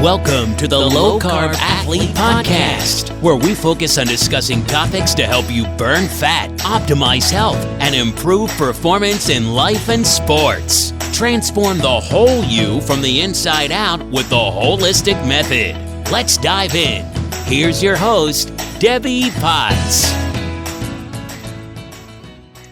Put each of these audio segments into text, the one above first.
Welcome to the Low Carb Athlete Podcast, where we focus on discussing topics to help you burn fat, optimize health, and improve performance in life and sports. Transform the whole you from the inside out with the holistic method. Let's dive in. Here's your host, Debbie Potts.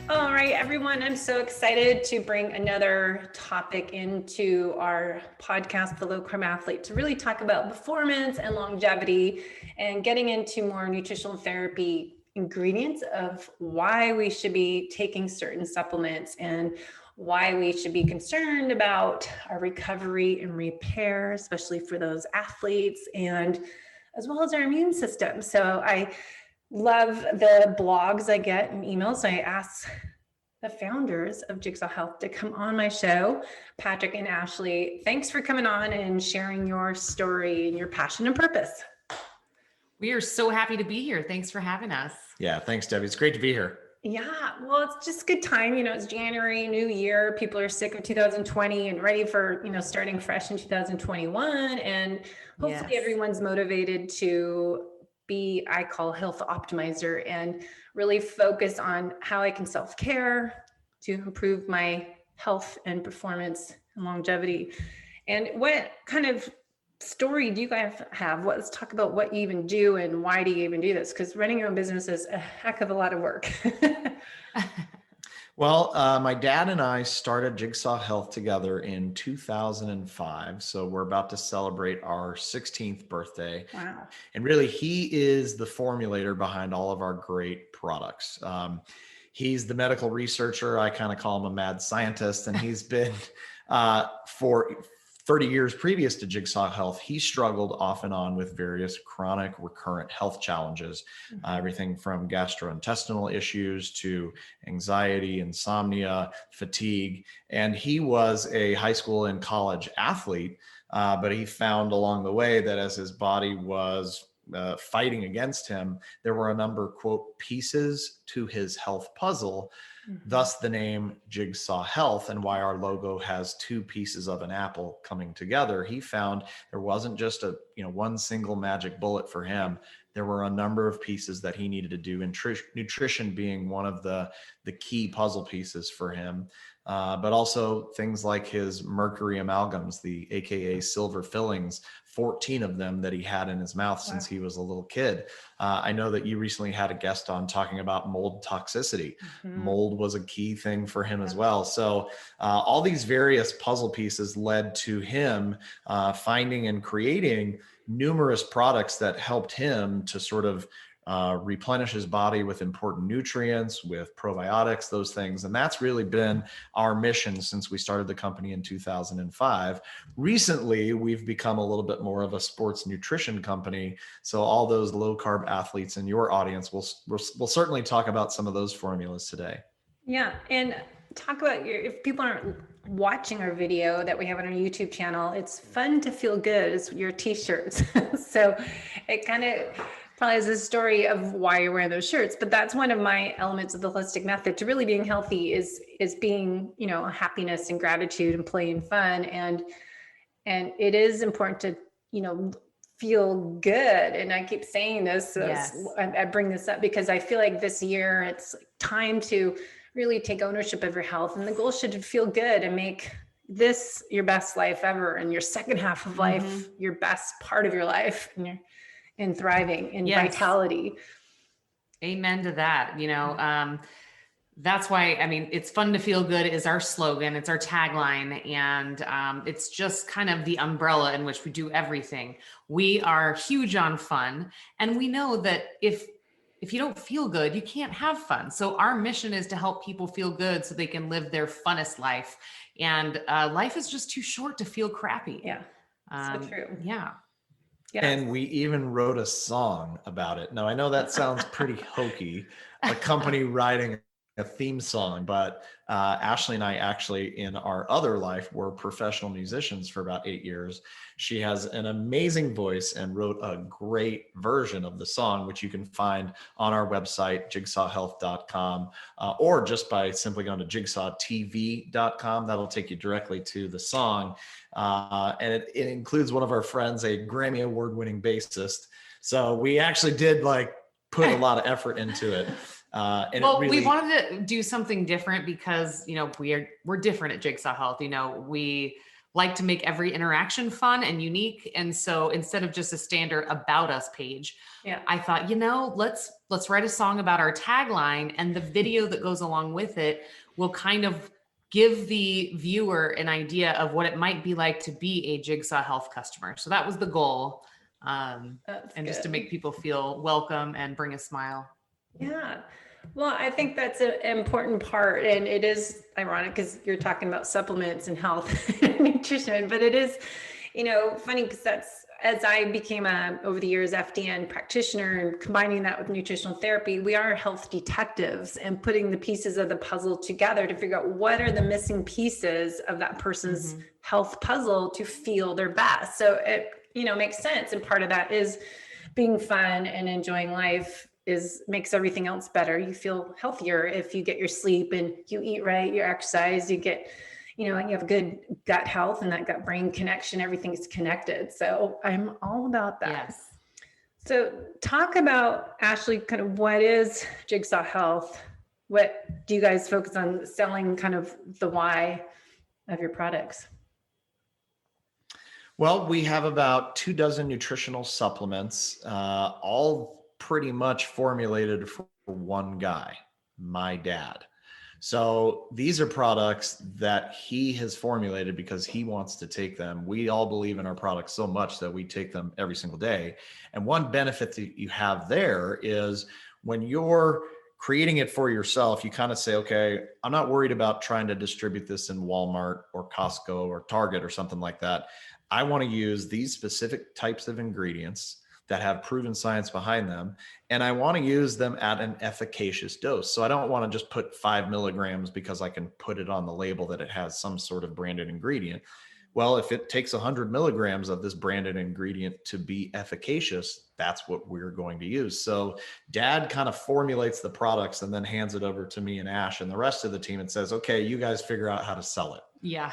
All right, everyone, I'm so excited to bring another topic into our podcast, The Low Carb Athlete, to really talk about performance and longevity and getting into more nutritional therapy ingredients of why we should be taking certain supplements and why we should be concerned about our recovery and repair, especially for those athletes, and as well as our immune system. So I love the blogs I get and emails. I ask the founders of Jigsaw Health to come on my show, Patrick and Ashley. Thanks for coming on and sharing your story and your passion and purpose. We are so happy to be here. Thanks for having us. Yeah, thanks, Debbie. It's great to be here. Yeah, well, it's just a good time. It's January, new year. People are sick of 2020 and ready for, starting fresh in 2021. And hopefully everyone's motivated to be, I call health optimizer, and really focus on how I can self-care to improve my health and performance and longevity. And what kind of story do you guys have? Let's talk about what you even do and why do you even do this? Because running your own business is a heck of a lot of work. Well, my dad and I started Jigsaw Health together in 2005. So we're about to celebrate our 16th birthday. Wow. And really, he is the formulator behind all of our great products. He's the medical researcher. I kind of call him a mad scientist. And he's been for 30 years previous to Jigsaw Health, he struggled off and on with various chronic recurrent health challenges, everything from gastro-intestinal issues to anxiety, insomnia, fatigue. And he was a high school and college athlete, but he found along the way that as his body was fighting against him, there were a number of, quote, pieces to his health puzzle. Thus the name Jigsaw Health, and why our logo has two pieces of an apple coming together. He found there wasn't just one single magic bullet for him. There were a number of pieces that he needed to do, nutrition being one of the key puzzle pieces for him. But also things like his mercury amalgams, the AKA silver fillings, 14 of them that he had in his mouth since he was a little kid. I know that you recently had a guest on talking about mold toxicity. Mold was a key thing for him as well. So all these various puzzle pieces led to him finding and creating numerous products that helped him to sort of replenish his body with important nutrients, with probiotics, those things. And that's really been our mission since we started the company in 2005. Recently, we've become a little bit more of a sports nutrition company. So all those low carb athletes in your audience, we'll certainly talk about some of those formulas today. Yeah. And talk about if people aren't watching our video that we have on our YouTube channel, it's fun to feel good. It's your t-shirts. So it kind of probably has a story of why you're wearing those shirts, but that's one of my elements of the holistic method to really being healthy is being, happiness and gratitude and play and fun. And it is important to, feel good. And I keep saying this, so Yes. I bring this up because I feel like this year it's time to really take ownership of your health. And the goal should feel good and make this your best life ever. And your second half of life, your best part of your life. And thriving and vitality. Amen to that. That's why, it's fun to feel good is our slogan. It's our tagline. And it's just kind of the umbrella in which we do everything. We are huge on fun. And we know that if you don't feel good, you can't have fun. So our mission is to help people feel good so they can live their funnest life. And life is just too short to feel crappy. Yeah, so true. Yeah. Yes. And we even wrote a song about it. Now, I know that sounds pretty hokey, a company writing a theme song, but Ashley and I actually in our other life were professional musicians for about 8 years. She has an amazing voice and wrote a great version of the song, which you can find on our website, jigsawhealth.com, or just by simply going to jigsawtv.com. That'll take you directly to the song. And it includes one of our friends, a Grammy Award-winning bassist. So we actually did like put a lot of effort into it. And well, it really, we wanted to do something different because, you know, we're different at Jigsaw Health. You know, we like to make every interaction fun and unique. And so instead of just a standard about us page, I thought, you know, let's write a song about our tagline, and the video that goes along with it will kind of give the viewer an idea of what it might be like to be a Jigsaw Health customer. So that was the goal. And just to make people feel welcome and bring a smile. Yeah. Well, I think that's an important part, and it is ironic because you're talking about supplements and health and nutrition, but it is, you know, funny because that's, as I became over the years, FDN practitioner, and combining that with nutritional therapy, we are health detectives and putting the pieces of the puzzle together to figure out what are the missing pieces of that person's health puzzle to feel their best. So it, you know, makes sense. And part of that is being fun and enjoying life makes everything else better. You feel healthier if you get your sleep and you eat right, you exercise, you get, you know, you have good gut health and that gut brain connection, everything is connected. So I'm all about that. Yes. So talk about, Ashley, kind of what is Jigsaw Health? What do you guys focus on selling, kind of the why of your products? well, we have about 24 nutritional supplements, all pretty much formulated for one guy, my dad. So these are products that he has formulated because he wants to take them. We all believe in our products so much that we take them every single day. And one benefit that you have there is when you're creating it for yourself, you kind of say, okay, I'm not worried about trying to distribute this in Walmart or Costco or Target or something like that. I want to use these specific types of ingredients that have proven science behind them, and I want to use them at an efficacious dose. So I don't want to just put 5 milligrams because I can put it on the label that it has some sort of branded ingredient. Well, if it takes 100 milligrams of this branded ingredient to be efficacious, that's what we're going to use. So Dad kind of formulates the products and then hands it over to me and Ash and the rest of the team and says, okay, you guys figure out how to sell it. Yeah.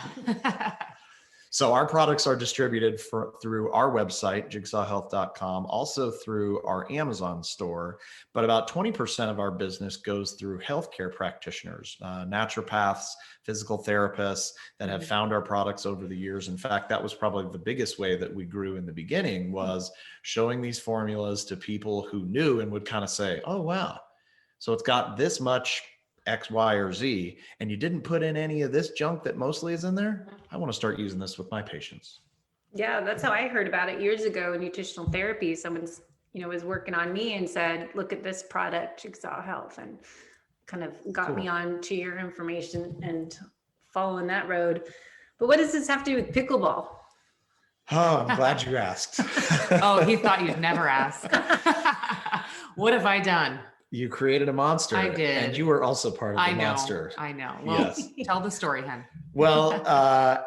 So our products are distributed through our website, jigsawhealth.com, also through our Amazon store, but about 20% of our business goes through healthcare practitioners, naturopaths, physical therapists that have found our products over the years. In fact, that was probably the biggest way that we grew in the beginning, was showing these formulas to people who knew and would kind of say, oh, wow, so it's got this much X, Y, or Z, and you didn't put in any of this junk that mostly is in there. I want to start using this with my patients. Yeah, that's how I heard about it years ago in nutritional therapy. Someone's, you know, was working on me and said, look at this product, Jigsaw Health, and kind of got me on to your information and following that road. But what does this have to do with pickleball? Oh, I'm glad you asked. Oh, he thought you'd never ask. What have I done? You created a monster. I did. And you were also part of the monster. I know. Well, yes. Tell the story, hun. Well,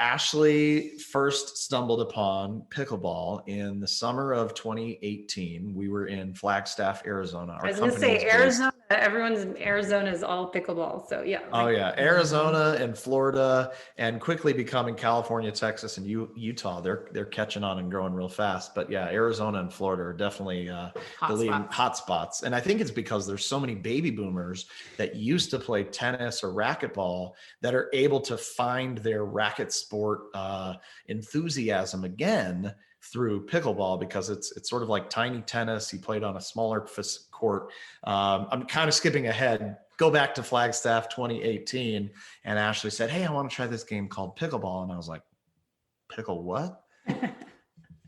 Ashley first stumbled upon pickleball in the summer of 2018. We were in Flagstaff, Arizona. I was going to say Arizona. Everyone's in Arizona is all pickleball. So yeah. Oh yeah, Arizona and Florida, and quickly becoming California, Texas, and Utah. They're catching on and growing real fast. But yeah, Arizona and Florida are definitely hot spots. And I think it's because there's so many baby boomers that used to play tennis or racquetball that are able to find their racket sport enthusiasm again through pickleball, because it's sort of like tiny tennis. He played on a smaller court. I'm kind of skipping ahead. Go back to Flagstaff 2018, and Ashley said, "Hey, I want to try this game called pickleball," and I was like, "Pickle what?"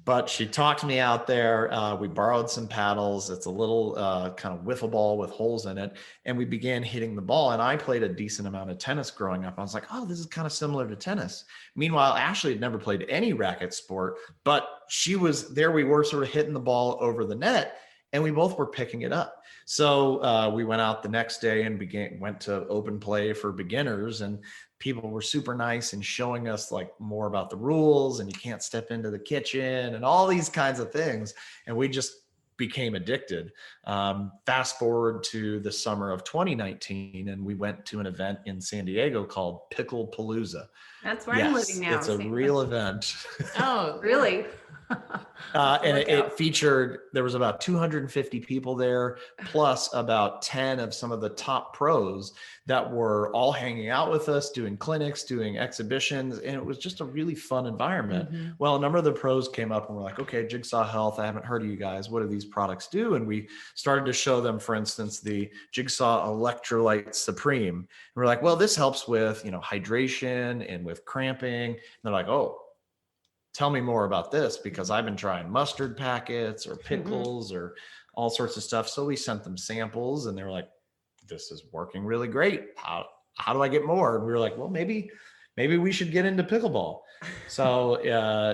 But she talked me out there. We borrowed some paddles. It's a little kind of wiffle ball with holes in it. And we began hitting the ball. And I played a decent amount of tennis growing up. I was like, oh, this is kind of similar to tennis. Meanwhile, Ashley had never played any racket sport, but she was there. We were sort of hitting the ball over the net, and we both were picking it up. So we went out the next day and went to open play for beginners, and people were super nice and showing us like more about the rules, and you can't step into the kitchen and all these kinds of things. And we just became addicted. Fast forward to the summer of 2019, and we went to an event in San Diego called Picklepalooza. That's where I'm living now. It's a real event. Oh, really? And it featured, there was about 250 people there, plus about 10 of some of the top pros that were all hanging out with us, doing clinics, doing exhibitions. And it was just a really fun environment. Mm-hmm. Well, a number of the pros came up and were like, okay, Jigsaw Health, I haven't heard of you guys. What do these products do? And we started to show them, for instance, the Jigsaw Electrolytes Supreme. And we're like, well, this helps with, hydration and with cramping. And they're like, oh, tell me more about this, because I've been trying mustard packets or pickles or all sorts of stuff. So we sent them samples and they were like, this is working really great. How do I get more? And we were like, well, maybe we should get into pickleball. So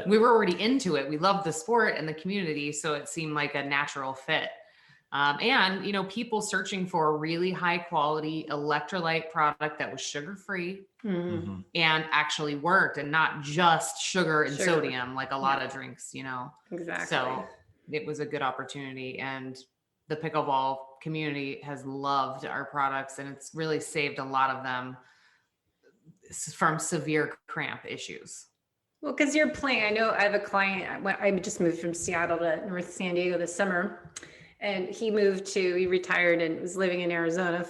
we were already into it. We loved the sport and the community. So it seemed like a natural fit. And, people searching for a really high quality electrolyte product that was sugar-free and actually worked, and not just sugar and sodium, like a lot of drinks, Exactly. So it was a good opportunity, and the pickleball community has loved our products, and it's really saved a lot of them from severe cramp issues. Well, because you're playing, I know I have a client, I just moved from Seattle to North San Diego this summer. And he retired and was living in Arizona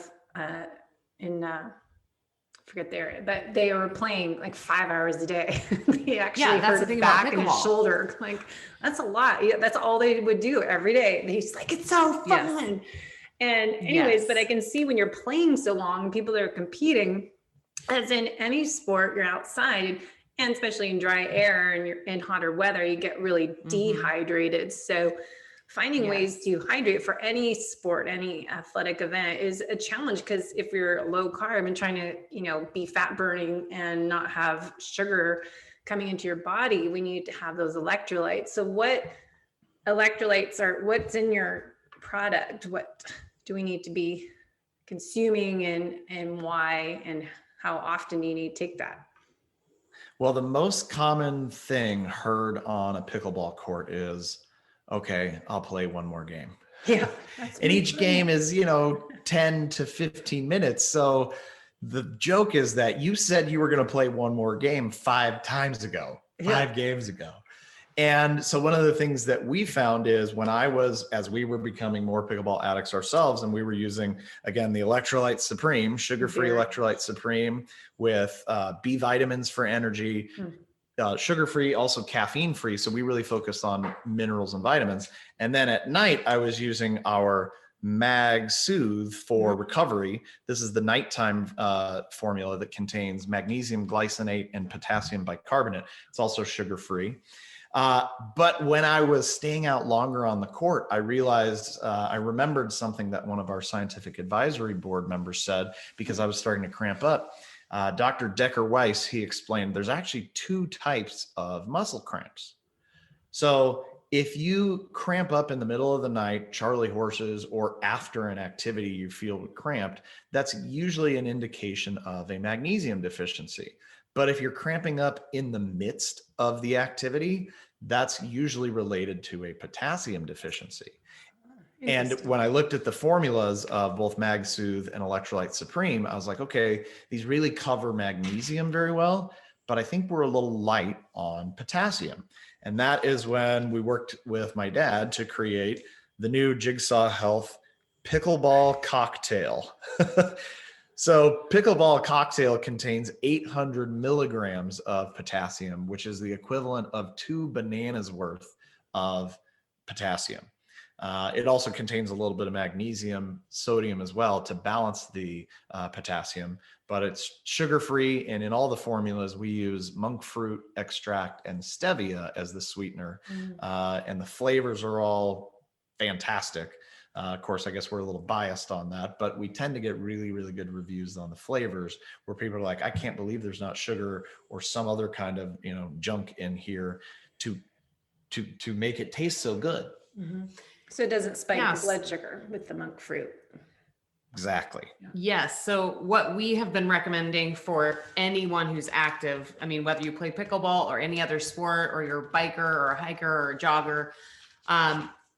forget the area, but they were playing like 5 hours a day. He actually hurt his back and his shoulder. Like, that's a lot. Yeah, that's all they would do every day. And he's like, it's so fun. Yes. And anyways, but I can see when you're playing so long, people that are competing, as in any sport, you're outside, and especially in dry air and you're in hotter weather, you get really dehydrated. So finding ways to hydrate for any sport, any athletic event is a challenge, because if you're low carb and trying to, be fat burning and not have sugar coming into your body, we need to have those electrolytes. So what electrolytes what's in your product? What do we need to be consuming, and why, and how often do you need to take that? Well, the most common thing heard on a pickleball court is, okay, I'll play one more game. Yeah. And each game is, 10 to 15 minutes. So the joke is that you said you were going to play one more game 5 games ago. And so one of the things that we found is as we were becoming more pickleball addicts ourselves, and we were using, again, the Electrolytes Supreme, sugar-free Electrolytes Supreme with B vitamins for energy, sugar-free, also caffeine-free. So we really focused on minerals and vitamins. And then at night, I was using our Mag Soothe for recovery. This is the nighttime formula that contains magnesium glycinate and potassium bicarbonate. It's also sugar-free. But when I was staying out longer on the court, I realized, I remembered something that one of our scientific advisory board members said, because I was starting to cramp up. Dr. Decker Weiss, he explained there's actually 2 types of muscle cramps. So if you cramp up in the middle of the night, Charlie horses, or after an activity you feel cramped, that's usually an indication of a magnesium deficiency. But if you're cramping up in the midst of the activity, that's usually related to a potassium deficiency. And when I looked at the formulas of both Mag Soothe and Electrolyte Supreme, I was like, okay, these really cover magnesium very well, but I think we're a little light on potassium. And that is when we worked with my dad to create the new Jigsaw Health Pickleball Cocktail. So Pickleball Cocktail contains 800 milligrams of potassium, which is the equivalent of 2 bananas worth of potassium. It also contains a little bit of magnesium, sodium as well to balance the potassium, but it's sugar-free. And in all the formulas, we use monk fruit extract and stevia as the sweetener. And the flavors are all fantastic. Of course, I guess we're a little biased on that, but we tend to get really, really good reviews on the flavors, where people are like, I can't believe there's not sugar or some other kind of, junk in here to make it taste so good. So it doesn't spike the blood sugar with the monk fruit. Exactly. Yes. So what we have been recommending for anyone who's active, I mean, whether you play pickleball or any other sport, or you're a biker or a hiker or a jogger,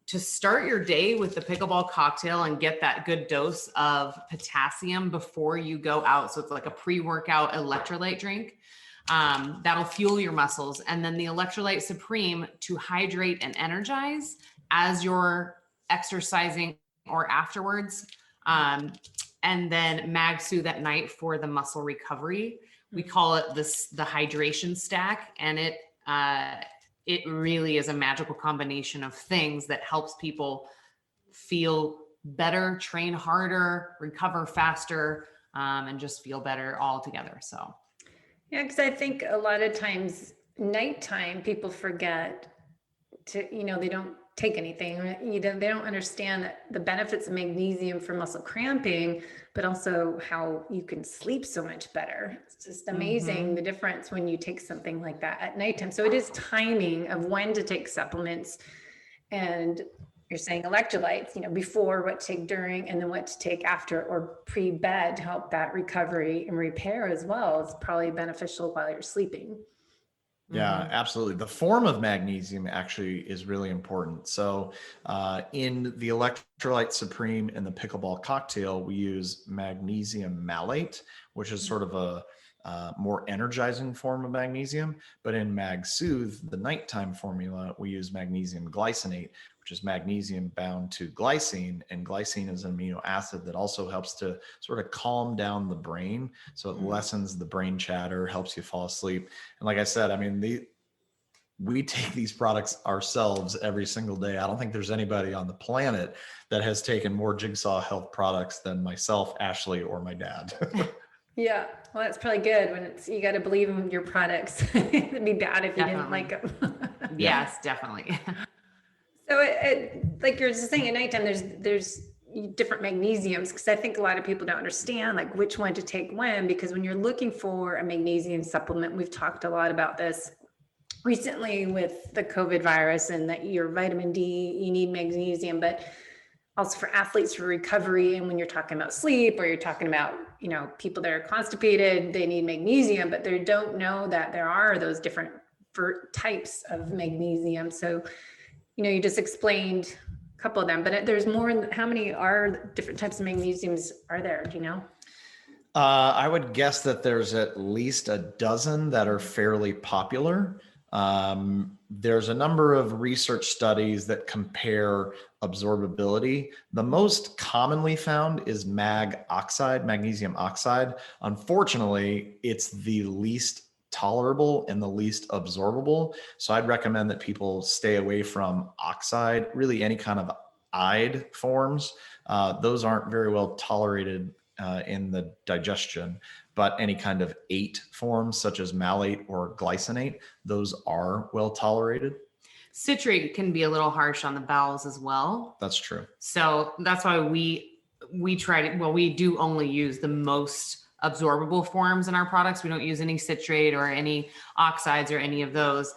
to start your day with the pickleball cocktail and get that good dose of potassium before you go out. So it's like a pre-workout electrolyte drink. That'll fuel your muscles. And then the Electrolyte Supreme to hydrate and energize as you're exercising or afterwards. And then Mag Soothe at night for the muscle recovery. We call it the hydration stack, and it really is a magical combination of things that helps people feel better, train harder, recover faster, and just feel better all together. So, yeah, because I think a lot of times nighttime people forget to, they don't take anything. They don't understand the benefits of magnesium for muscle cramping, but also how you can sleep so much better. It's just amazing the difference when you take something like that at nighttime. So it is timing of when to take supplements, and you're saying electrolytes, before, what to take during, and then what to take after or pre-bed to help that recovery and repair as well. It's probably beneficial while you're sleeping. Yeah, absolutely. The form of magnesium actually is really important. So in the Electrolyte Supreme and the Pickleball Cocktail, we use magnesium malate, which is sort of a more energizing form of magnesium. But in Mag Soothe, the nighttime formula, we use magnesium glycinate, which is magnesium bound to glycine. And glycine is an amino acid that also helps to sort of calm down the brain. So it lessens the brain chatter, helps you fall asleep. And like I said, I mean, we take these products ourselves every single day. I don't think there's anybody on the planet that has taken more Jigsaw Health products than myself, Ashley, or my dad. Yeah, well, that's probably good when you got to believe in your products. It'd be bad if you didn't like them. Yes, definitely. So like you're just saying, at nighttime, there's different magnesiums, because I think a lot of people don't understand like which one to take when, because when you're looking for a magnesium supplement, we've talked a lot about this recently with the COVID virus, and that your vitamin D, you need magnesium, but also for athletes for recovery. And when you're talking about sleep, or you're talking about, people that are constipated, they need magnesium, but they don't know that there are those different types of magnesium. So, you just explained a couple of them, but there's more. How many are different types of magnesiums are there? Do you know? I would guess that there's at least a dozen that are fairly popular. There's a number of research studies that compare absorbability. The most commonly found is magnesium oxide. Unfortunately, it's the least tolerable and the least absorbable. So I'd recommend that people stay away from oxide, really any kind of ide forms. Those aren't very well tolerated in the digestion, but any kind of ate forms such as malate or glycinate, those are well tolerated. Citrate can be a little harsh on the bowels as well. That's true. So that's why we we do only use the most absorbable forms in our products. We don't use any citrate or any oxides or any of those.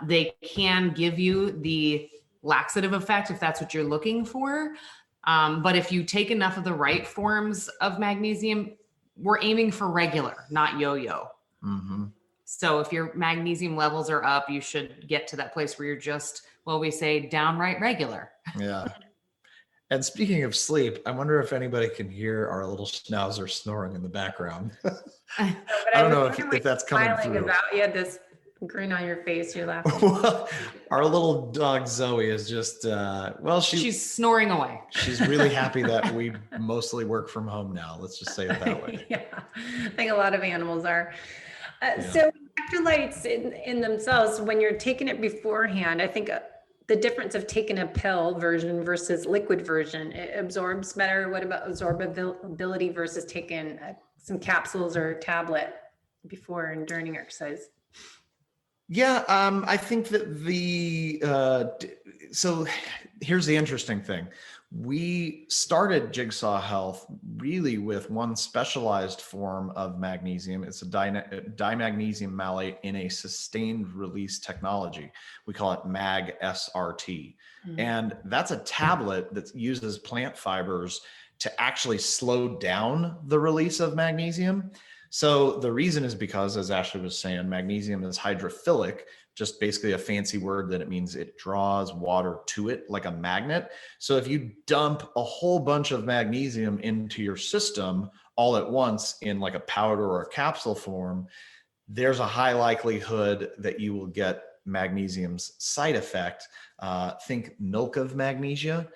They can give you the laxative effect if that's what you're looking for. But if you take enough of the right forms of magnesium, we're aiming for regular, not yo-yo. Mm-hmm. So if your magnesium levels are up, you should get to that place where you're just, we say downright regular. Yeah. And speaking of sleep, I wonder if anybody can hear our little schnauzer snoring in the background. I don't know if that's coming through. You had this grin on your face. You're laughing. Well, our little dog Zoe is just, she's snoring away. She's really happy that we mostly work from home now. Let's just say it that way. Yeah, I think a lot of animals are. So electrolytes in themselves, when you're taking it beforehand, I think the difference of taking a pill version versus liquid version, it absorbs better. What about absorbability versus taking some capsules or tablet before and during exercise? Yeah, I think that so here's the interesting thing. We started Jigsaw Health really with one specialized form of magnesium. It's a dimagnesium malate in a sustained release technology. We call it Mag SRT. Mm-hmm. And that's a tablet that uses plant fibers to actually slow down the release of magnesium. So the reason is because, as Ashley was saying, magnesium is hydrophilic, just basically a fancy word that it means it draws water to it like a magnet. So if you dump a whole bunch of magnesium into your system all at once in like a powder or a capsule form, there's a high likelihood that you will get magnesium's side effect. Think milk of magnesia,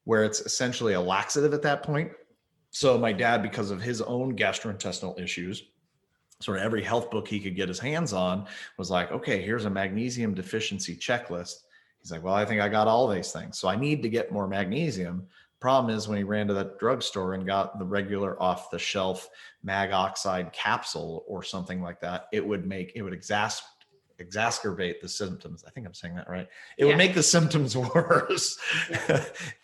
where it's essentially a laxative at that point. So my dad, because of his own gastrointestinal issues, sort of every health book he could get his hands on was like, okay, here's a magnesium deficiency checklist. He's like, well, I think I got all these things, so I need to get more magnesium. Problem is, when he ran to that drugstore and got the regular off the shelf mag oxide capsule or something like that, it would exacerbate the symptoms. I think I'm saying that right. It would make the symptoms worse.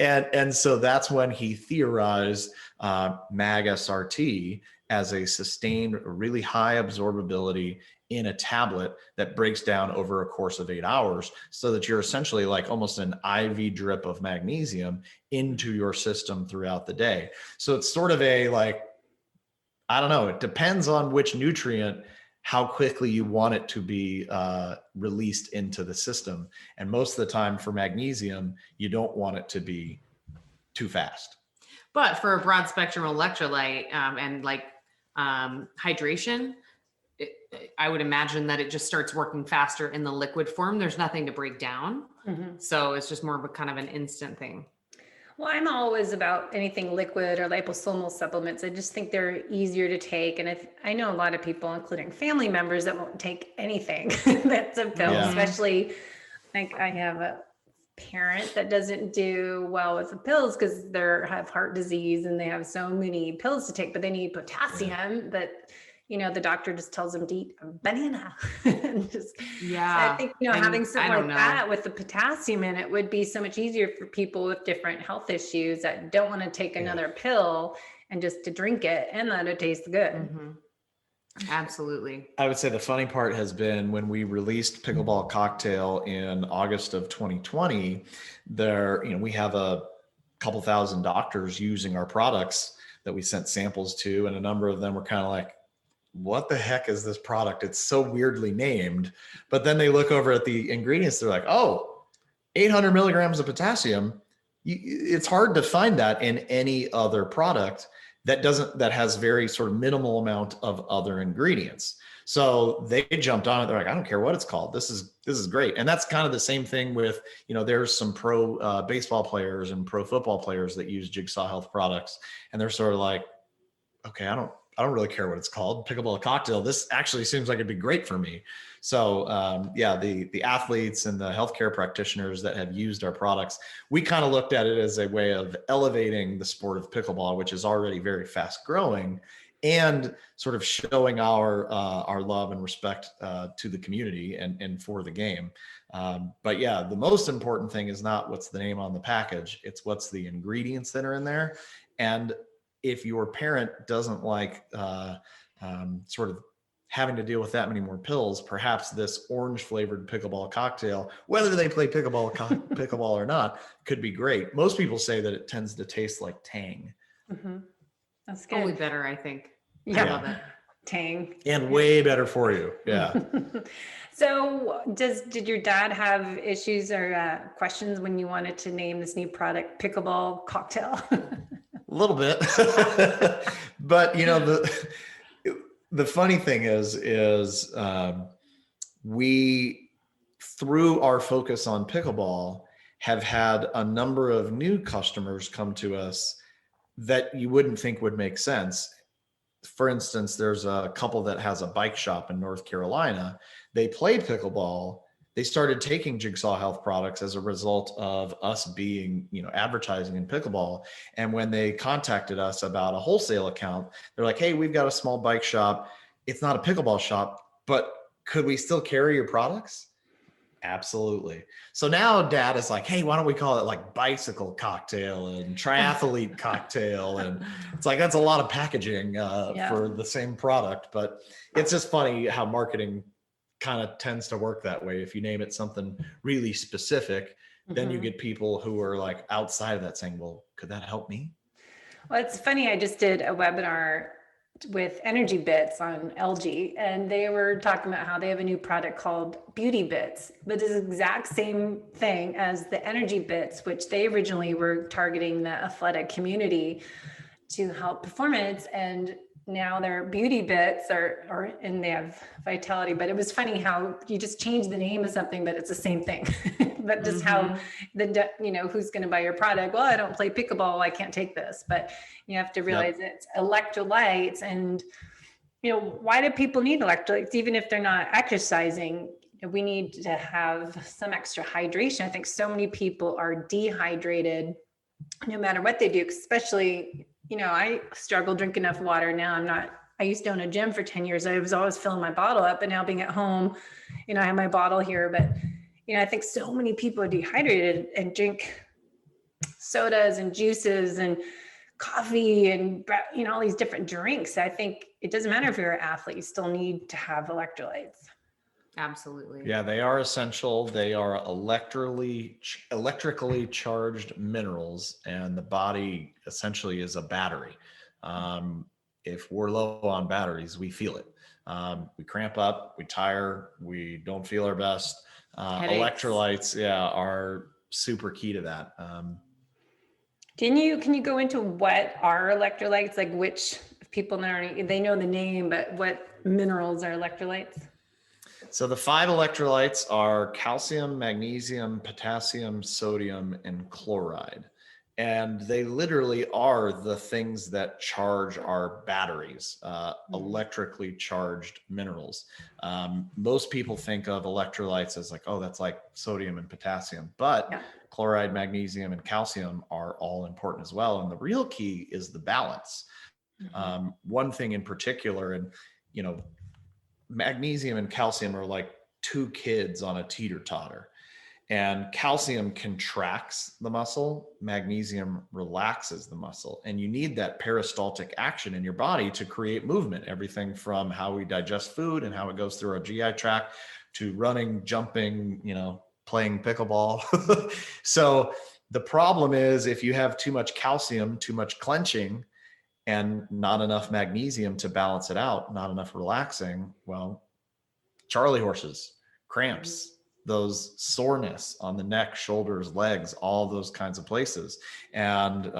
and so that's when he theorized mag SRT as a sustained, really high absorbability in a tablet that breaks down over a course of 8 hours, so that you're essentially like almost an IV drip of magnesium into your system throughout the day. So it's sort of a like, I don't know, it depends on which nutrient, how quickly you want it to be released into the system. And most of the time for magnesium, you don't want it to be too fast. But for a broad spectrum electrolyte and like hydration, I would imagine that it just starts working faster in the liquid form. There's nothing to break down. So it's just more of a kind of an instant thing. Well, I'm always about anything liquid or liposomal supplements. I just think they're easier to take. And I know a lot of people, including family members, that won't take anything that's a pill, especially like I have a parent that doesn't do well with the pills because they have heart disease and they have so many pills to take, but they need potassium. But the doctor just tells them to eat a banana. And just, so I think, having something like that with the potassium in it would be so much easier for people with different health issues that don't want to take another pill, and just to drink it and let it taste good. Absolutely. I would say the funny part has been when we released Pickleball Cocktail in August of 2020, we have a couple thousand doctors using our products that we sent samples to, and a number of them were kind of like, what the heck is this product? It's so weirdly named. But then they look over at the ingredients. They're like, oh, 800 milligrams of potassium. It's hard to find that in any other product that has very sort of minimal amount of other ingredients. So they jumped on it. They're like, I don't care what it's called. This is great. And that's kind of the same thing with, there's some pro baseball players and pro football players that use Jigsaw Health products. And they're sort of like, okay, I don't really care what it's called. Pickleball Cocktail. This actually seems like it'd be great for me. So the athletes and the healthcare practitioners that have used our products, we kind of looked at it as a way of elevating the sport of pickleball, which is already very fast growing, and sort of showing our love and respect to the community and for the game. But yeah, the most important thing is not what's the name on the package. It's what's the ingredients that are in there. And if your parent doesn't like sort of having to deal with that many more pills, perhaps this orange flavored pickleball cocktail, whether they play pickleball or not, could be great. Most people say that it tends to taste like Tang. That's good. Only better, I think. Yeah. I love it. Tang. And way better for you. Yeah. So did your dad have issues or questions when you wanted to name this new product Pickleball Cocktail? A little bit. But the funny thing is we, through our focus on pickleball, have had a number of new customers come to us that you wouldn't think would make sense. For instance, there's a couple that has a bike shop in North Carolina. They played pickleball. They started taking Jigsaw Health products as a result of us being, advertising in pickleball. And when they contacted us about a wholesale account, they're like, hey, we've got a small bike shop. It's not a pickleball shop, but could we still carry your products? Absolutely. So now Dad is like, hey, why don't we call it like bicycle cocktail and triathlete cocktail? And it's like, that's a lot of packaging for the same product. But it's just funny how marketing kind of tends to work that way. If you name it something really specific, then you get people who are like outside of that saying, well, could that help me? Well, it's funny. I just did a webinar with Energy Bits on LG, and they were talking about how they have a new product called Beauty Bits, but it's the exact same thing as the Energy Bits, which they originally were targeting the athletic community to help performance. And now their Beauty Bits and they have vitality. But it was funny how you just change the name of something, but it's the same thing. But just how who's going to buy your product? Well, I don't play pickleball, I can't take this. But you have to realize it's electrolytes. And why do people need electrolytes even if they're not exercising? We need to have some extra hydration. I think so many people are dehydrated no matter what they do, especially I struggle drinking enough water. Now I used to own a gym for 10 years. I was always filling my bottle up, and now being at home, I have my bottle here, but I think so many people are dehydrated and drink sodas and juices and coffee and all these different drinks. I think it doesn't matter if you're an athlete, you still need to have electrolytes. Absolutely. Yeah, they are essential. They are electrically charged minerals, and the body essentially is a battery. If we're low on batteries, we feel it. We cramp up, we tire, we don't feel our best. Electrolytes, are super key to that. Can you go into what are electrolytes? Like which people they know the name, but what minerals are electrolytes? So the 5 electrolytes are calcium, magnesium, potassium, sodium, and chloride. And they literally are the things that charge our batteries, electrically charged minerals. Most people think of electrolytes as like, oh, that's like sodium and potassium, but chloride, magnesium, and calcium are all important as well. And the real key is the balance. One thing in particular, and magnesium and calcium are like 2 kids on a teeter-totter, and calcium contracts the muscle, magnesium relaxes the muscle, and you need that peristaltic action in your body to create movement, everything from how we digest food and how it goes through our GI tract to running, jumping, playing pickleball. So the problem is if you have too much calcium, too much clenching, and not enough magnesium to balance it out, not enough relaxing, well, Charlie horses, cramps, those soreness on the neck, shoulders, legs, all those kinds of places. And,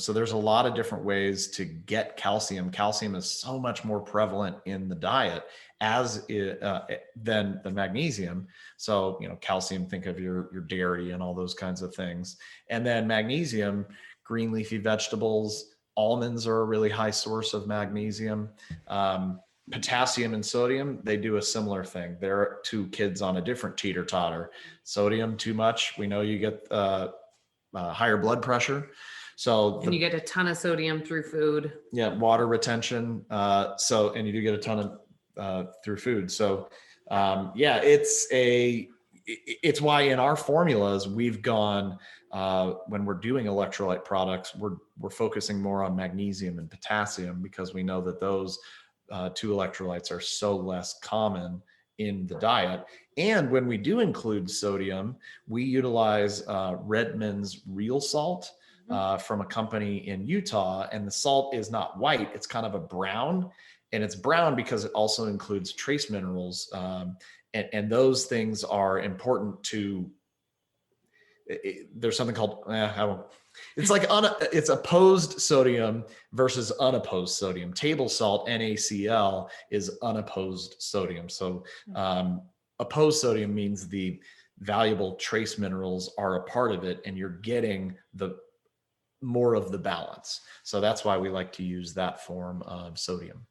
so there's a lot of different ways to get calcium. Calcium is so much more prevalent in the diet than magnesium. So, calcium, think of your dairy and all those kinds of things. And then magnesium, green leafy vegetables, almonds are a really high source of magnesium. Potassium and sodium, they do a similar thing. They're 2 kids on a different teeter-totter. Sodium, too much, we know you get higher blood pressure. And you get a ton of sodium through food. Yeah, water retention. And you do get a ton of through food. So it's why in our formulas we've gone when we're doing electrolyte products, we're focusing more on magnesium and potassium because we know that those 2 electrolytes are so less common in the diet. And when we do include sodium, we utilize Redmond's Real Salt from a company in Utah. And the salt is not white, it's kind of a brown. And it's brown because it also includes trace minerals. And those things are important to, there's something called, it's opposed sodium versus unopposed sodium. Table salt, NaCl, is unopposed sodium. So opposed sodium means the valuable trace minerals are a part of it and you're getting the more of the balance. So that's why we like to use that form of sodium.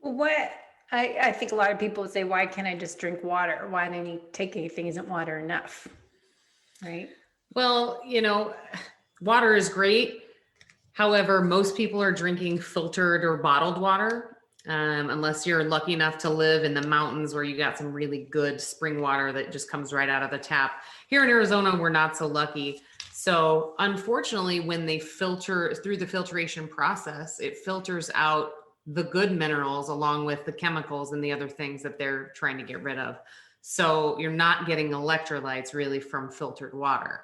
Well, I think a lot of people say, why can't I just drink water? Why do I need to take anything? Isn't water enough? Right? Well, water is great. However, most people are drinking filtered or bottled water, unless you're lucky enough to live in the mountains where you got some really good spring water that just comes right out of the tap. Here in Arizona, we're not so lucky. So unfortunately, when they filter through the filtration process, it filters out the good minerals along with the chemicals and the other things that they're trying to get rid of. So you're not getting electrolytes really from filtered water.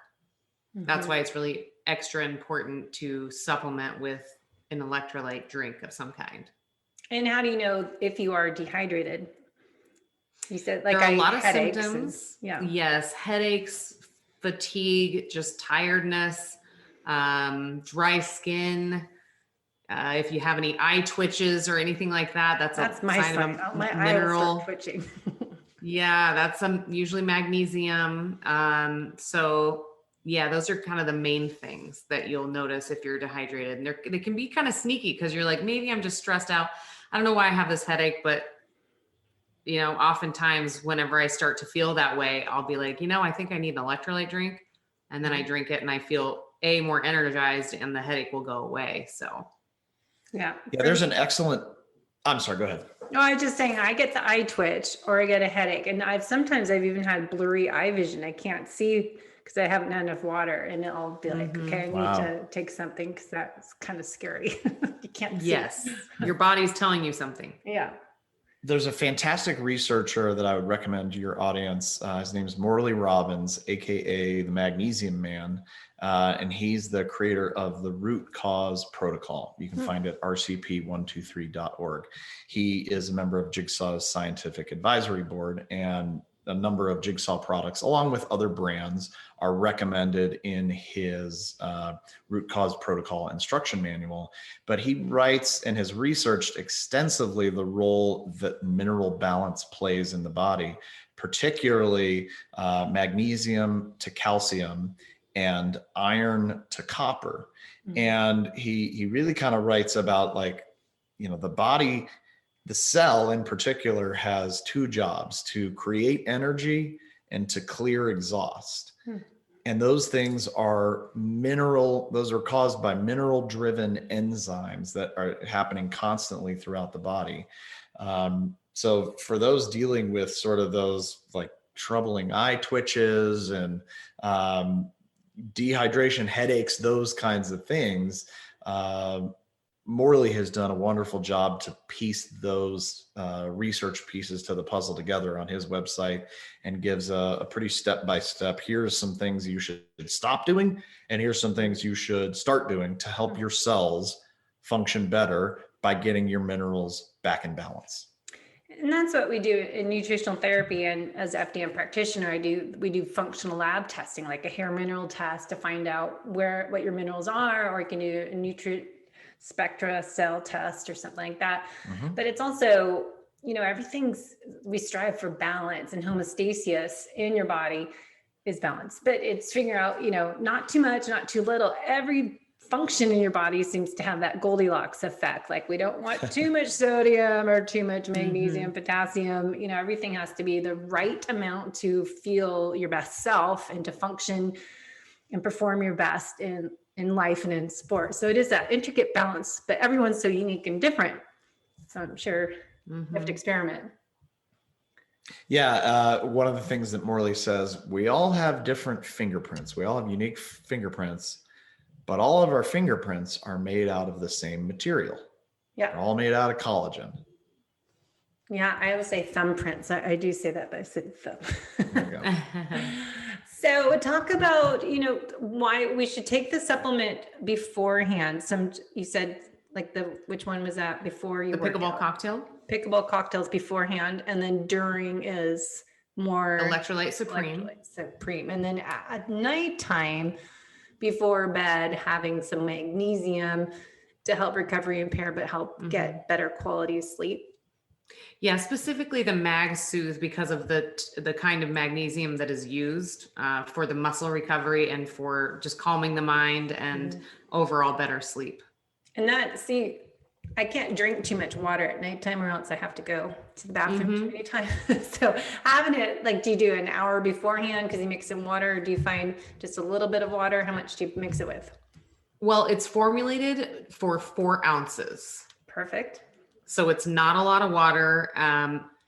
That's why it's really extra important to supplement with an electrolyte drink of some kind. And how do you know if you are dehydrated? You said like there are a lot of headaches symptoms. yeah. Yes, headaches, fatigue, just tiredness, dry skin. If you have any eye twitches or anything like that, that's my sign of a my mineral. eye will start twitching. Yeah, that's usually magnesium. So yeah, those are kind of the main things that you'll notice if you're dehydrated. And they can be kind of sneaky because you're like, maybe I'm just stressed out. I don't know why I have this headache, but oftentimes whenever I start to feel that way, I'll be like, I think I need an electrolyte drink. And then I drink it and I feel more energized and the headache will go away. So yeah. There's an excellent, I'm sorry, go ahead. No, I was just saying I get the eye twitch or I get a headache, and sometimes I've even had blurry eye vision. I can't see because I haven't had enough water, and I'll be like, okay, I need to take something because that's kind of scary. You can't see. Yes, your body's telling you something. Yeah. There's a fantastic researcher that I would recommend to your audience. His name is Morley Robbins, aka the Magnesium Man, and he's the creator of the Root Cause Protocol. You can find it at rcp123.org. He is a member of Jigsaw's Scientific Advisory Board, and a number of Jigsaw products, along with other brands, are recommended in his Root Cause Protocol instruction manual. But he writes and has researched extensively the role that mineral balance plays in the body, particularly magnesium to calcium and iron to copper. And he really kind of writes about the body. The cell in particular has two jobs: to create energy and to clear exhaust. And those things are caused by mineral driven enzymes that are happening constantly throughout the body. So for those dealing with sort of those like troubling eye twitches and dehydration, headaches, those kinds of things, Morley has done a wonderful job to piece those research pieces to the puzzle together on his website, and gives a pretty step-by-step, here's some things you should stop doing, and here's some things you should start doing to help your cells function better by getting your minerals back in balance. And that's what we do in nutritional therapy. And as an FDN practitioner, we do functional lab testing, like a hair mineral test to find out what your minerals are, or you can do a nutrient spectra cell test or something like that. But it's also, we strive for balance, and homeostasis in your body is balance, but it's figuring out, not too much, not too little. Every function in your body seems to have that Goldilocks effect. Like, we don't want too much sodium or too much magnesium, potassium, everything has to be the right amount to feel your best self and to function and perform your best in life and in sport. So it is that intricate balance, but everyone's so unique and different. So I'm sure you have to experiment. Yeah. One of the things that Morley says, we all have different fingerprints. We all have unique fingerprints, but all of our fingerprints are made out of the same material. Yeah. They're all made out of collagen. Yeah. I always say thumbprints. I do say that, but I said thumb. There you go. So talk about, why we should take the supplement beforehand. You said which one was that before you? The pickleball cocktail. Pickleball cocktails beforehand, and then during is more Electrolyte Supreme. And then at nighttime before bed, having some magnesium to help recovery impair, but help get better quality sleep. Yeah, specifically the Mag Soothe, because of the kind of magnesium that is used for the muscle recovery and for just calming the mind and overall better sleep. And I can't drink too much water at nighttime, or else I have to go to the bathroom too many times. So having it, do you do an hour beforehand because you mix in water, or do you find just a little bit of water? How much do you mix it with? Well, it's formulated for 4 ounces. Perfect. So it's not a lot of water.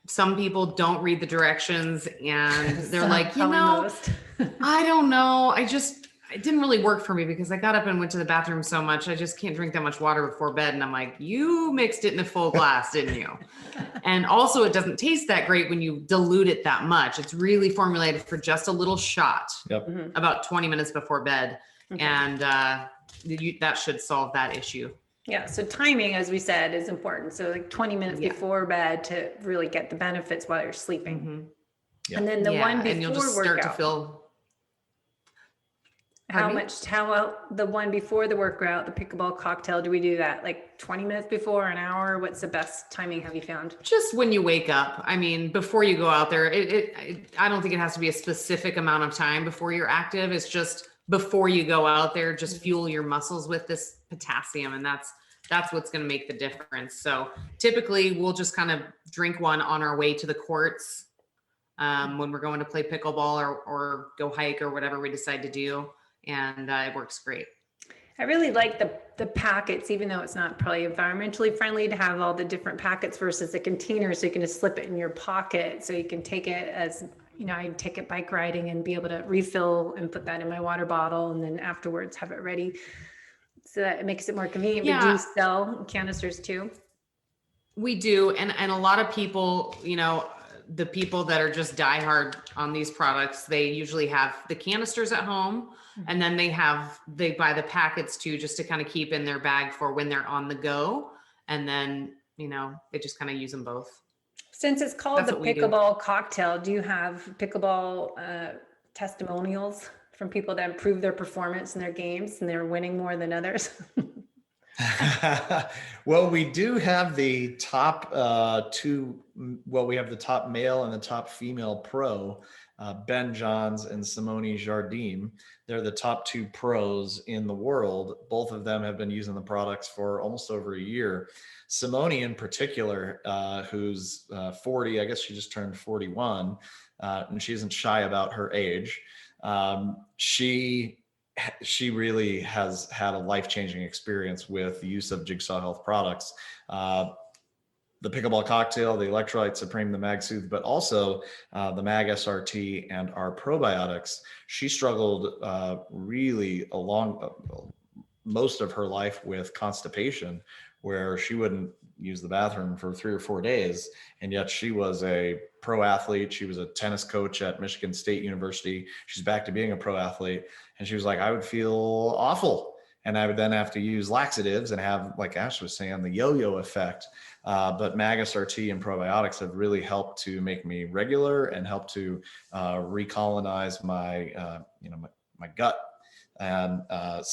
Some people don't read the directions and they're like, I don't know. It didn't really work for me because I got up and went to the bathroom so much. I just can't drink that much water before bed. And I'm like, you mixed it in a full glass, didn't you? And also it doesn't taste that great when you dilute it that much. It's really formulated for just a little shot about 20 minutes before bed. Okay. And that should solve that issue. Yeah. So timing, as we said, is important. So like 20 minutes before bed to really get the benefits while you're sleeping. Mm-hmm. Yeah. And then the one before and you'll just start workout. to feel. How well, the one before the workout, the pickleball cocktail, do we do that like 20 minutes before, an hour? What's the best timing have you found? Just when you wake up. I mean, before you go out there, I don't think it has to be a specific amount of time before you're active. It's just before you go out there, just fuel your muscles with this potassium. And that's what's going to make the difference. So typically we'll just kind of drink one on our way to the courts when we're going to play pickleball or go hike or whatever we decide to do. And it works great. I really like the packets, even though it's not probably environmentally friendly to have all the different packets versus a container. So you can just slip it in your pocket. So you can take it as, I take it bike riding and be able to refill and put that in my water bottle. And then afterwards have it ready. So that it makes it more convenient. Yeah. We do sell canisters too. We do. And a lot of people, the people that are just diehard on these products, they usually have the canisters at home. And then they buy the packets too, just to kind of keep in their bag for when they're on the go. And then, they just kind of use them both. Since it's called the pickleball cocktail, do you have pickleball testimonials from people that improve their performance in their games and they're winning more than others? Well, we do have the top we have the top male and the top female pro, Ben Johns and Simone Jardim. They're the top two pros in the world. Both of them have been using the products for almost over a year. Simone in particular, who's 40, I guess she just turned 41, and she isn't shy about her age. She really has had a life-changing experience with the use of Jigsaw Health products. The pickleball cocktail, the Electrolytes, Supreme, the Mag Soothe, but also the Mag SRT and our probiotics. She struggled really along most of her life with constipation, where she wouldn't use the bathroom for 3 or 4 days. And yet she was a pro athlete. She was a tennis coach at Michigan State University. She's back to being a pro athlete. And she was like, I would feel awful. And I would then have to use laxatives and have, like Ash was saying, the yo-yo effect. But Mag SRT and probiotics have really helped to make me regular and help to recolonize my, my gut. And I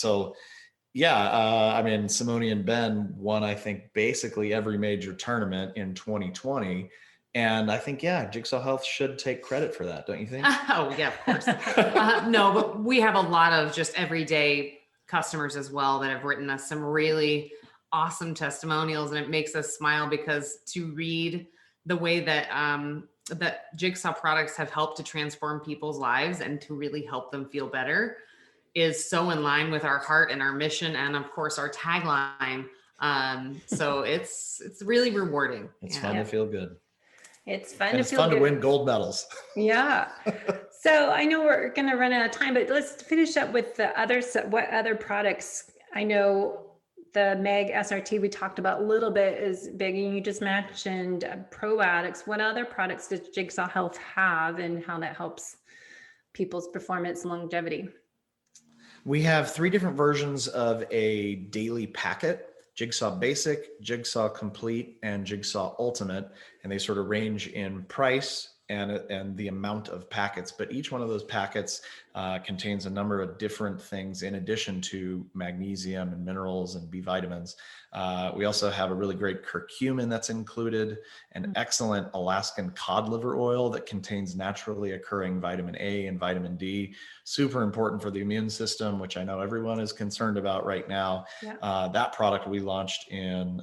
mean, Simone and Ben won, I think, basically every major tournament in 2020. And I think, Jigsaw Health should take credit for that, don't you think? Oh, yeah, of course. No, but we have a lot of just everyday customers as well that have written us some really awesome testimonials, and it makes us smile because to read the way that that Jigsaw products have helped to transform people's lives and to really help them feel better is so in line with our heart and our mission, and of course our tagline. So it's really rewarding. It's fun to feel good. It's fun. And it's fun to win gold medals. Yeah. So I know we're going to run out of time, but let's finish up with the what other products. I know the Mag SRT we talked about a little bit is big, and you just mentioned probiotics. What other products does Jigsaw Health have, and how that helps people's performance and longevity? We have 3 different versions of a daily packet: Jigsaw Basic, Jigsaw Complete, and Jigsaw Ultimate. And they sort of range in price and the amount of packets, but each one of those packets contains a number of different things in addition to magnesium and minerals and B vitamins. We also have a really great curcumin that's included, an excellent Alaskan cod liver oil that contains naturally occurring vitamin A and vitamin D, super important for the immune system, which I know everyone is concerned about right now. Yeah. That product we launched in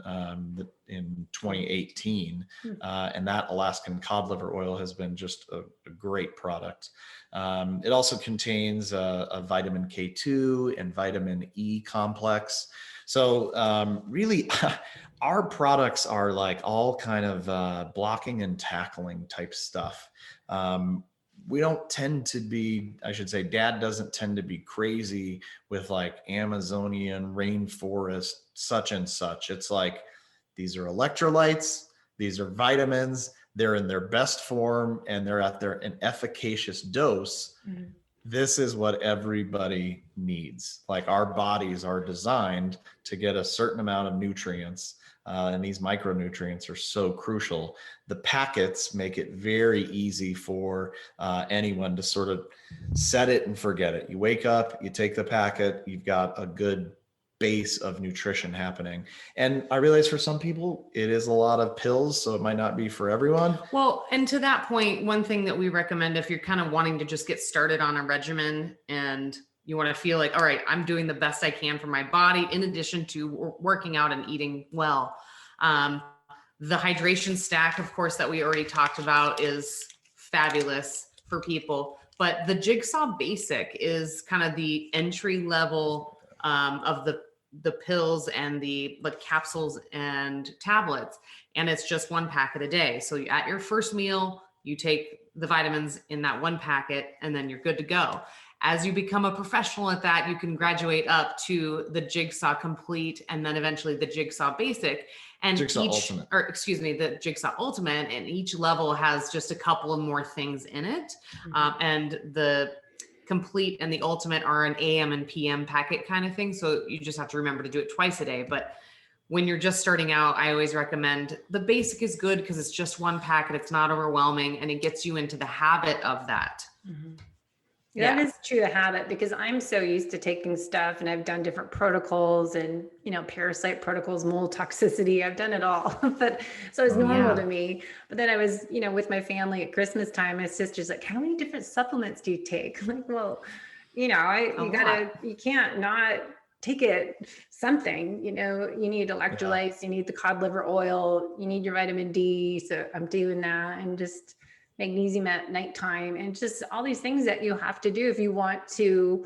2018, and that Alaskan cod liver oil has been just a great product. It also contains a vitamin K2 and vitamin E complex. So really, our products are like all kind of blocking and tackling type stuff. We don't tend to be, I should say, Dad doesn't tend to be crazy with like Amazonian rainforest, such and such. It's like, these are electrolytes, these are vitamins, they're in their best form, and they're at an efficacious dose. this is what everybody needs. Like, our bodies are designed to get a certain amount of nutrients, and these micronutrients are so crucial. The packets make it very easy for anyone to sort of set it and forget it. You wake up, you take the packet, you've got a good base of nutrition happening. And I realize for some people it is a lot of pills, so it might not be for everyone. Well, and to that point, one thing that we recommend if you're kind of wanting to just get started on a regimen and you want to feel like, all right, I'm doing the best I can for my body, in addition to working out and eating well. The hydration stack, of course, that we already talked about is fabulous for people, but the Jigsaw Basic is kind of the entry level of the pills and the capsules and tablets. And it's just 1 packet a day. So at your first meal, you take the vitamins in that 1 packet, and then you're good to go. As you become a professional at that, you can graduate up to the Jigsaw Complete, and then eventually the Jigsaw Basic, and the Jigsaw Ultimate. And each level has just a couple of more things in it. And the Complete and the Ultimate are an AM and PM packet kind of thing. So you just have to remember to do it twice a day. But when you're just starting out, I always recommend the Basic is good because it's just 1 packet. It's not overwhelming, and it gets you into the habit of that. Mm-hmm. That is true, a habit, because I'm so used to taking stuff, and I've done different protocols and, parasite protocols, mold toxicity. I've done it all, but so it's normal to me. But then I was, with my family at Christmas time, my sister's like, how many different supplements do you take? I'm like, well, you can't not take it something, you need electrolytes, you need the cod liver oil, you need your vitamin D. So I'm doing that, and just magnesium at nighttime, and just all these things that you have to do if you want to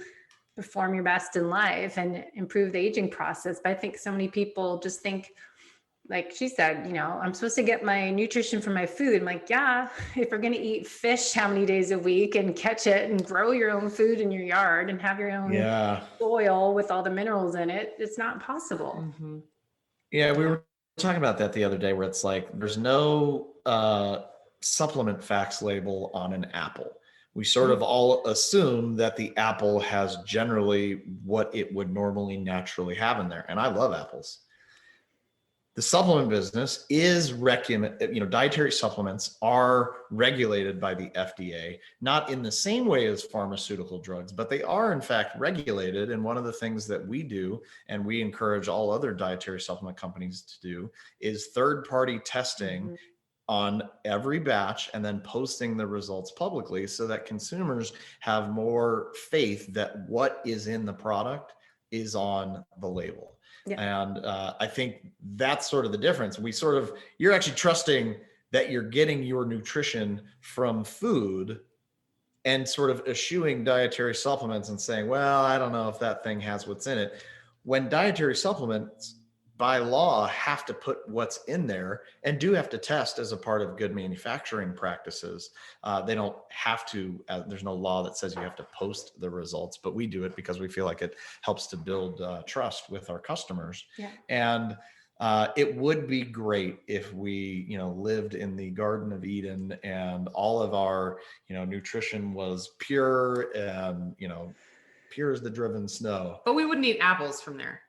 perform your best in life and improve the aging process. But I think so many people just think, like she said, I'm supposed to get my nutrition from my food. I'm like, yeah, if we're going to eat fish how many days a week and catch it and grow your own food in your yard and have your own soil with all the minerals in it, it's not possible. Mm-hmm. Yeah, we were talking about that the other day, where it's like, there's no supplement facts label on an apple. We sort of all assume that the apple has generally what it would normally naturally have in there. And I love apples. The supplement business is dietary supplements are regulated by the FDA, not in the same way as pharmaceutical drugs, but they are in fact regulated. And one of the things that we do, and we encourage all other dietary supplement companies to do, is third-party testing on every batch, and then posting the results publicly, so that consumers have more faith that what is in the product is on the label. Yeah. And I think that's sort of the difference. You're actually trusting that you're getting your nutrition from food, and sort of eschewing dietary supplements and saying, well, I don't know if that thing has what's in it. When dietary supplements by law have to put what's in there, and do have to test as a part of good manufacturing practices. They don't have to, there's no law that says you have to post the results, but we do it because we feel like it helps to build trust with our customers. Yeah. And it would be great if we, lived in the Garden of Eden, and all of our, nutrition was pure and, pure as the driven snow. But we wouldn't eat apples from there.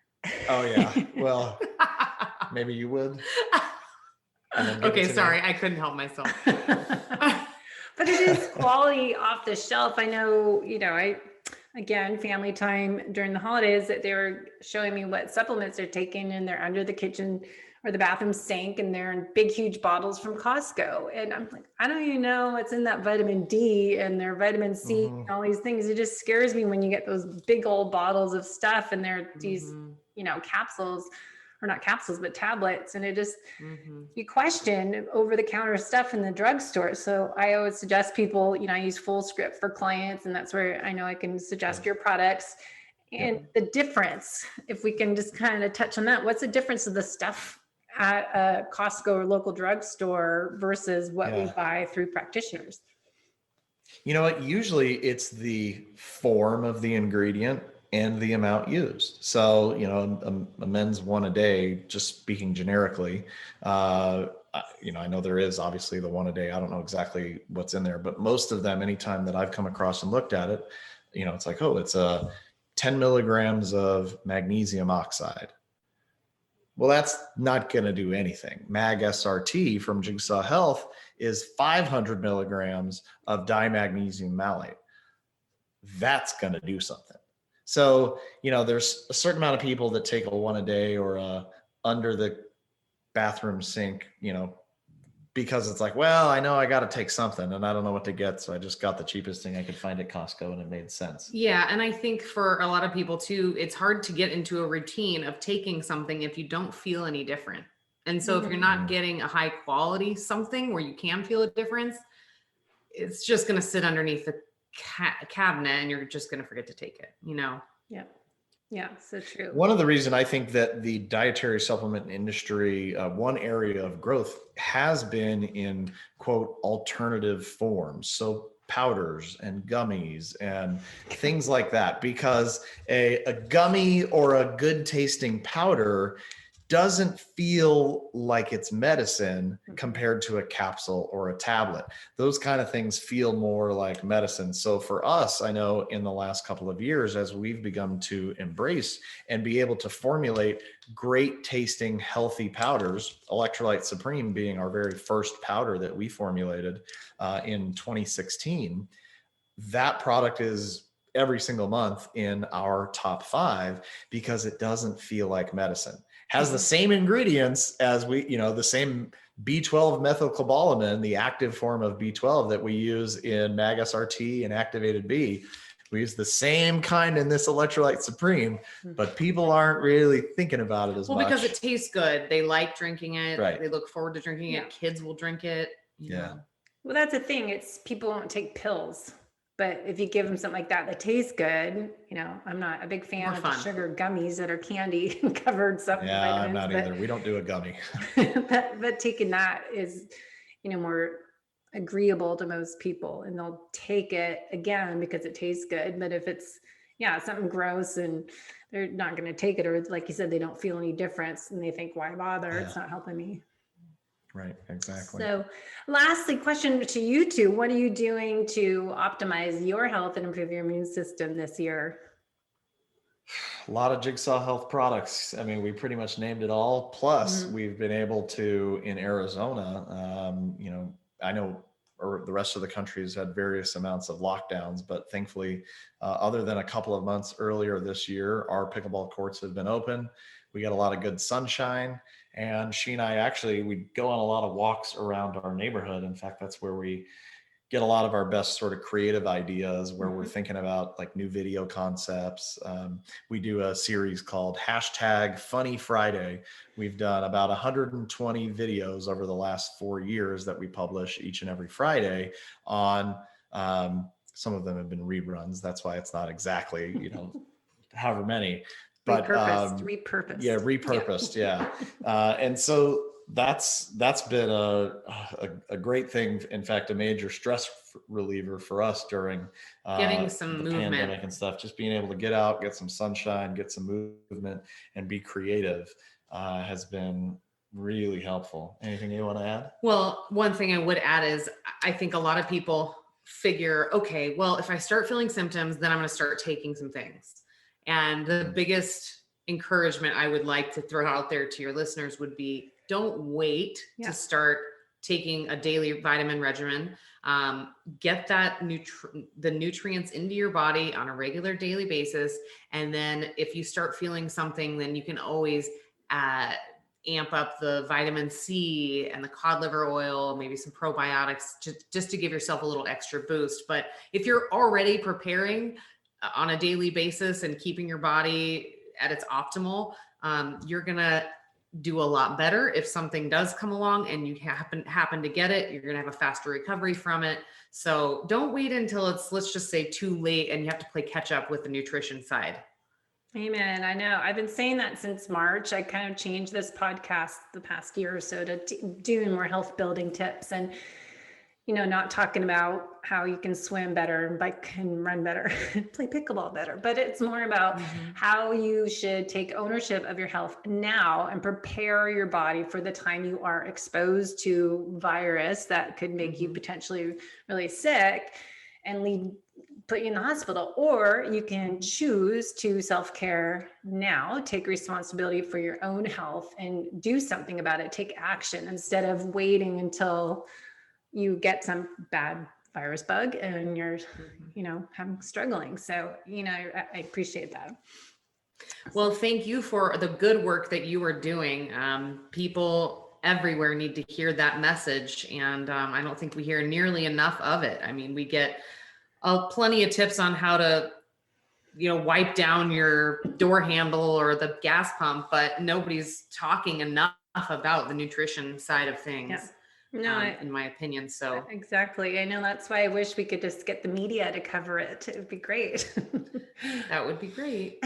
Oh yeah. Well, maybe you would. Okay, sorry, I couldn't help myself. But it is quality off the shelf. I know, again, family time during the holidays, that they were showing me what supplements they're taking, and they're under the kitchen or the bathroom sink, and they're in big, huge bottles from Costco. And I'm like, I don't even know what's in that vitamin D and their vitamin C and all these things. It just scares me when you get those big old bottles of stuff, and they're these, capsules, or not capsules, but tablets. And it just, you question over the counter stuff in the drugstore. So I always suggest people, I use Full Script for clients, and that's where I know I can suggest your products. And the difference, if we can just kind of touch on that, what's the difference of the stuff at a Costco or local drugstore versus what we buy through practitioners? You know what? Usually it's the form of the ingredient and the amount used. So, a men's one a day, just speaking generically, I know there is obviously the one a day. I don't know exactly what's in there, but most of them, anytime that I've come across and looked at it, it's like, oh, it's a 10 milligrams of magnesium oxide. Well, that's not going to do anything. Mag SRT from Jigsaw Health is 500 milligrams of dimagnesium malate. That's going to do something. So, there's a certain amount of people that take a one a day or a under the bathroom sink, because it's like, well, I know I got to take something and I don't know what to get. So I just got the cheapest thing I could find at Costco and it made sense. Yeah. And I think for a lot of people too, it's hard to get into a routine of taking something if you don't feel any different. And so if you're not getting a high quality something where you can feel a difference, it's just going to sit underneath the cabinet and you're just going to forget to take it, Yeah. Yeah, so true. One of the reasons I think that the dietary supplement industry, one area of growth has been in, quote, alternative forms. So powders and gummies and things like that, because a gummy or a good tasting powder doesn't feel like it's medicine compared to a capsule or a tablet. Those kind of things feel more like medicine. So for us, I know in the last couple of years, as we've begun to embrace and be able to formulate great tasting, healthy powders, Electrolyte Supreme being our very first powder that we formulated in 2016, that product is every single month in our top 5 because it doesn't feel like medicine. Has the same ingredients as the same B12 methylcobalamin, the active form of B12 that we use in Mag SRT and Activated B. We use the same kind in this Electrolyte Supreme, but people aren't really thinking about it as much. Well, because it tastes good. They like drinking it. Right. They look forward to drinking it. Kids will drink it. You know. Well, that's the thing. It's people won't take pills. But if you give them something like that tastes good, I'm not a big fan of the sugar gummies that are candy covered supplements. Yeah, I'm not either. We don't do a gummy. but taking that is, more agreeable to most people, and they'll take it again because it tastes good. But if it's something gross and they're not going to take it, or like you said, they don't feel any difference and they think, why bother? Yeah. It's not helping me. Right, exactly. So lastly, question to you two, what are you doing to optimize your health and improve your immune system this year? A lot of Jigsaw Health products. I mean, we pretty much named it all. Plus, we've been able to, in Arizona, I know the rest of the country has had various amounts of lockdowns, but thankfully, other than a couple of months earlier this year, our pickleball courts have been open. We got a lot of good sunshine. And she and I we go on a lot of walks around our neighborhood. In fact, that's where we get a lot of our best sort of creative ideas, where we're thinking about like new video concepts. We do a series called #FunnyFriday. We've done about 120 videos over the last 4 years that we publish each and every Friday on, some of them have been reruns. That's why it's not exactly, however many. But repurposed. Yeah, repurposed. Yeah. And so that's been a great thing. In fact, a major stress reliever for us during getting some the movement pandemic and stuff. Just being able to get out, get some sunshine, get some movement, and be creative has been really helpful. Anything you want to add? Well, one thing I would add is I think a lot of people figure, okay, well, if I start feeling symptoms, then I'm going to start taking some things. And the biggest encouragement I would like to throw out there to your listeners would be, don't wait to start taking a daily vitamin regimen. Get that the nutrients into your body on a regular daily basis. And then if you start feeling something, then you can always amp up the vitamin C and the cod liver oil, maybe some probiotics, just to give yourself a little extra boost. But if you're already preparing on a daily basis and keeping your body at its optimal, you're going to do a lot better. If something does come along and you happen to get it, you're going to have a faster recovery from it. So don't wait until it's, let's just say, too late and you have to play catch up with the nutrition side. Amen. I know. I've been saying that since March. I kind of changed this podcast the past year or so to doing more health building tips, and not talking about how you can swim better and bike and run better, play pickleball better, but it's more about how you should take ownership of your health now and prepare your body for the time you are exposed to virus that could make you potentially really sick and lead put you in the hospital, or you can choose to self-care now, take responsibility for your own health and do something about it, take action instead of waiting until you get some bad virus bug and you're, struggling. So, I appreciate that. Well, thank you for the good work that you are doing. People everywhere need to hear that message. And I don't think we hear nearly enough of it. I mean, we get plenty of tips on how to, wipe down your door handle or the gas pump, but nobody's talking enough about the nutrition side of things. Yeah. No, in my opinion. So exactly. I know, that's why I wish we could just get the media to cover it. It would be great. That would be great.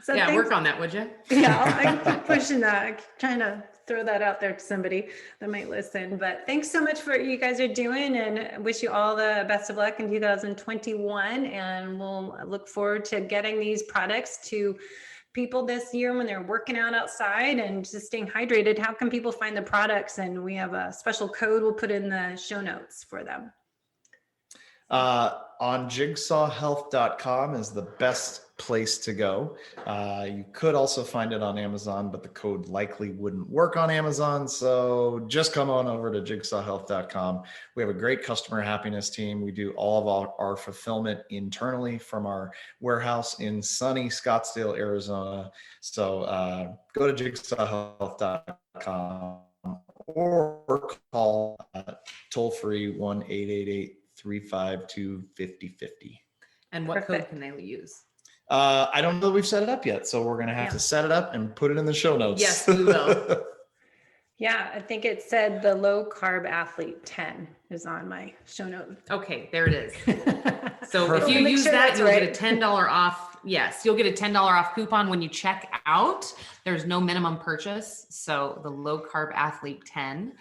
So yeah, work on that, would you? Yeah, I'm pushing that. I'm trying to throw that out there to somebody that might listen. But thanks so much for what you guys are doing, and wish you all the best of luck in 2021. And we'll look forward to getting these products to people this year when they're working out outside and just staying hydrated. How can people find the products? And we have a special code we'll put in the show notes for them. On jigsawhealth.com is the best place to go. You could also find it on Amazon, but the code likely wouldn't work on Amazon. So just come on over to jigsawhealth.com. We have a great customer happiness team. We do all of our fulfillment internally from our warehouse in sunny Scottsdale, Arizona. So go to jigsawhealth.com or call toll-free 1-888-352-5050. And what code can they use? I don't know that we've set it up yet, so we're going to have to set it up and put it in the show notes. Yes, we will. Yeah, I think it said the low carb athlete 10 is on my show note. Okay, there it is. So Perfect. if you use that, you'll right. get a $10 off. Yes, you'll get a $10 off coupon when you check out. There's no minimum purchase. So the low carb athlete 10,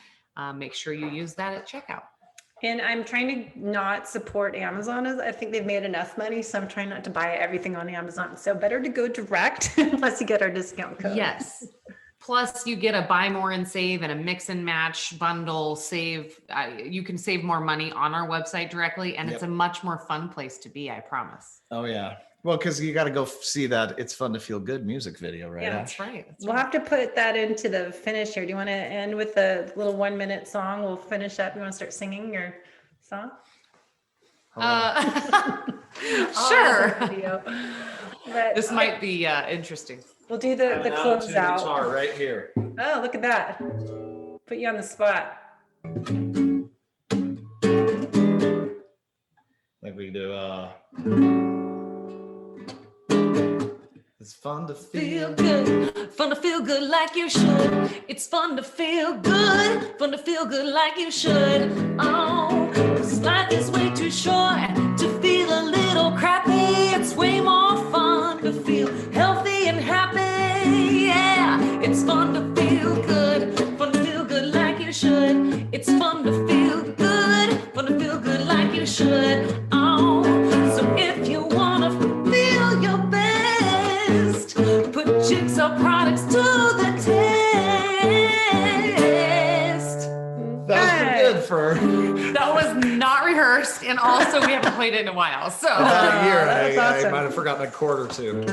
make sure you use that at checkout. And I'm trying to not support Amazon. I think they've made enough money, so I'm trying not to buy everything on Amazon. So better to go direct, plus you get our discount code. Yes. Plus you get a buy more and save and a mix and match bundle save. You can save more money on our website directly, and it's a much more fun place to be, I promise. Oh yeah. Well, because you got to go see that It's Fun to Feel Good music video, right? Yeah, That's right. We'll have to put that into the finish here. Do you want to end with a little 1-minute song? We'll finish up. You want to start singing your song? Sure. Video. But, This might be interesting. We'll do the close out. Guitar right here. Oh, look at that. Put you on the spot. Like we do. It's fun to feel good, fun to feel good like you should. It's fun to feel good, fun to feel good like you should. Oh, 'cause life is way too short to feel a little crappy. It's way more fun to feel healthy and happy. Yeah, it's fun to feel good like you should. It's fun to feel good like you should. Oh, so if you wanna feel your best, put Jigsaw products to the test. That was pretty good for That was not rehearsed, and also we haven't played it in a while. So about a year. That's I awesome. might have forgotten a chord or two.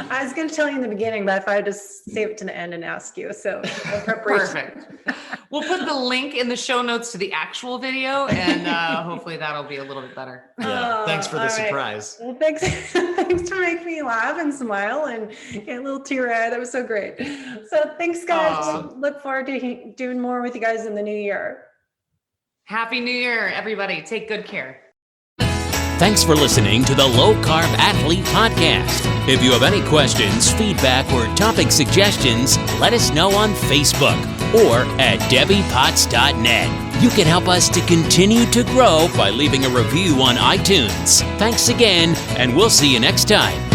I was going to tell you in the beginning, but I thought I'd just save it to the end and ask you. So no preparation. perfect. We'll put the link in the show notes to the actual video, and hopefully that'll be a little bit better. Yeah. Thanks for the all right. surprise. Well, thanks for making me laugh and smile and get a little teary-eyed. That was so great. So thanks, guys. Awesome. Look forward to doing more with you guys in the new year. Happy New Year, everybody. Take good care. Thanks for listening to the Low Carb Athlete Podcast. If you have any questions, feedback, or topic suggestions, let us know on Facebook or at debbiepotts.net. You can help us to continue to grow by leaving a review on iTunes. Thanks again, and we'll see you next time.